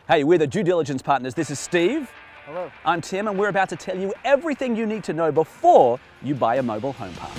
Hey, we're the due diligence partners. This is Steve. Hello. I'm Tim, and we're about to tell you everything you need to know before you buy a mobile home park.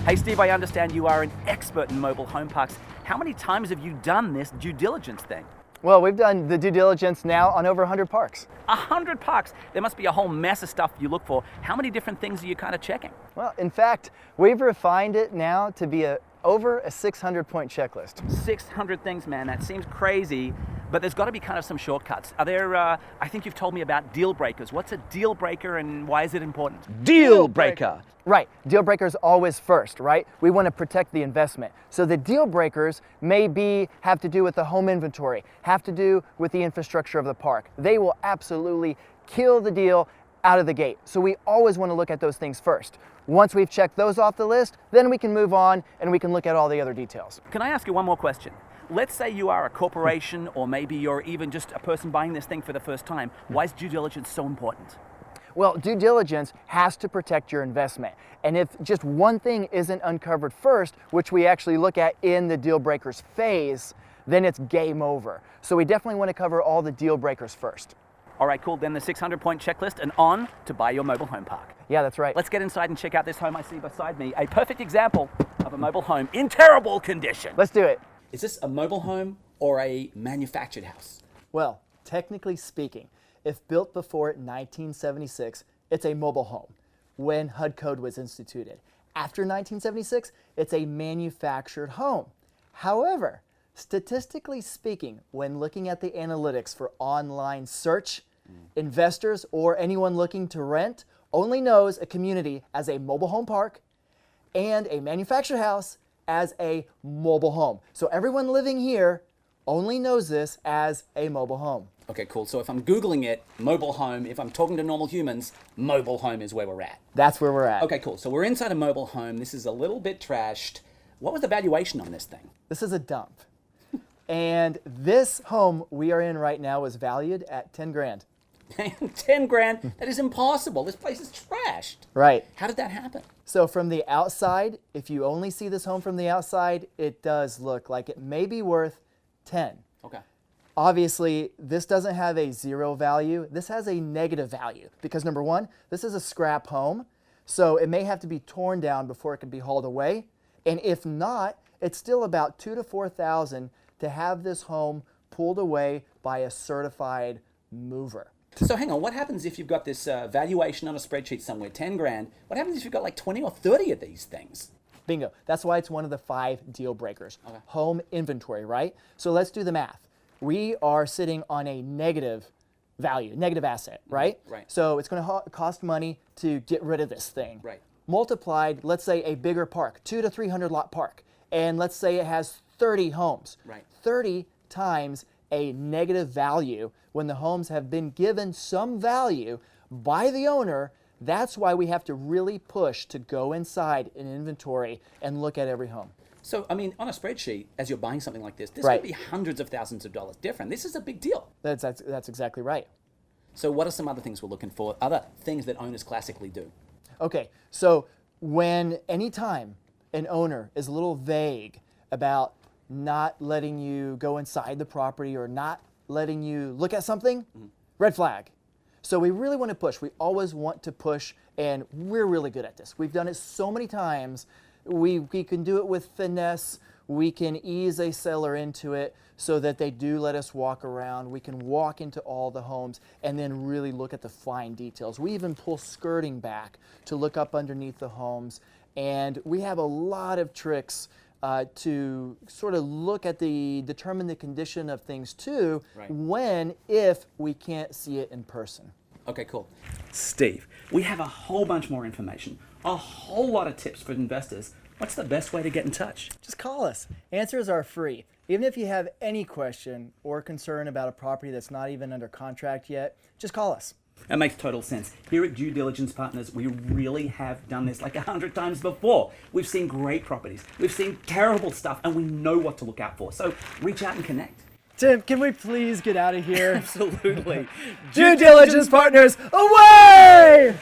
Hey Steve, I understand you are an expert in mobile home parks. How many times have you done this due diligence thing? Well, we've done the due diligence now on over 100 parks. 100 parks. There must be a whole mess of stuff you look for. How many different things are you kind of checking? Well, in fact, we've refined it now to be over a 600-point checklist. 600 things, man. That seems crazy, but there's got to be kind of some shortcuts. Are there, I think you've told me about deal breakers. What's a deal breaker and why is it important? Deal breaker. Right, deal breakers always first, right? We want to protect the investment. So the deal breakers may have to do with the home inventory, have to do with the infrastructure of the park. They will absolutely kill the deal out of the gate. So we always want to look at those things first. Once we've checked those off the list, then we can move on and we can look at all the other details. Can I ask you one more question? Let's say you are a corporation or maybe you're even just a person buying this thing for the first time. Why is due diligence so important? Well, due diligence has to protect your investment. And if just one thing isn't uncovered first, which we actually look at in the deal breakers phase, then it's game over. So we definitely want to cover all the deal breakers first. All right, cool. Then the 600-point checklist and on to buy your mobile home park. Yeah, that's right. Let's get inside and check out this home I see beside me. A perfect example of a mobile home in terrible condition. Let's do it. Is this a mobile home or a manufactured house? Well, technically speaking, if built before 1976, it's a mobile home when HUD code was instituted. After 1976, it's a manufactured home. However, statistically speaking, when looking at the analytics for online search, investors or anyone looking to rent only knows a community as a mobile home park and a manufactured house as a mobile home. So everyone living here only knows this as a mobile home. Okay, cool. So if I'm Googling it, mobile home, if I'm talking to normal humans, mobile home is where we're at. That's where we're at. Okay, cool. So we're inside a mobile home. This is a little bit trashed. What was the valuation on this thing? This is a dump. And this home we are in right now is valued at 10 grand. 10 grand? That is impossible. This place is trashed. Right. How did that happen? So from the outside, if you only see this home from the outside, it does look like it may be worth 10. Okay. Obviously, this doesn't have a zero value. This has a negative value because number one, this is a scrap home. So it may have to be torn down before it can be hauled away. And if not, it's still about $2,000 to $4,000 to have this home pulled away by a certified mover. So hang on, what happens if you've got this valuation on a spreadsheet somewhere, 10 grand? What happens if you've got like 20 or 30 of these things? Bingo. That's why it's one of the 5 deal breakers. Okay. Home inventory, right? So let's do the math. We are sitting on a negative value, negative asset, right? Right. So it's going to cost money to get rid of this thing. Right. Multiplied, let's say a bigger park, 200 to 300 lot park, and let's say it has 30 homes. Right. 30 times a negative value when the homes have been given some value by the owner. That's why we have to really push to go inside an inventory and look at every home. So, I mean, on a spreadsheet, as you're buying something like this Right. could be hundreds of thousands of dollars different. This is a big deal. That's exactly right. So what are some other things we're looking for? Other things that owners classically do? Okay, so when anytime an owner is a little vague about not letting you go inside the property or not letting you look at something, red flag. So we really want to push. We always want to push, and we're really good at this. We've done it so many times. We can do it with finesse. We can ease a seller into it so that they do let us walk around. We can walk into all the homes and then really look at the fine details. We even pull skirting back to look up underneath the homes. And we have a lot of tricks to sort of determine the condition of things too, Right. if we can't see it in person. Okay, cool. Steve, we have a whole bunch more information, a whole lot of tips for investors. What's the best way to get in touch? Just call us. Answers are free. Even if you have any question or concern about a property that's not even under contract yet, just call us. That makes total sense. Here at Due Diligence Partners, we really have done this like 100 times before. We've seen great properties, we've seen terrible stuff, and we know what to look out for. So reach out and connect. Tim, can we please get out of here? Absolutely. Due diligence partners, away!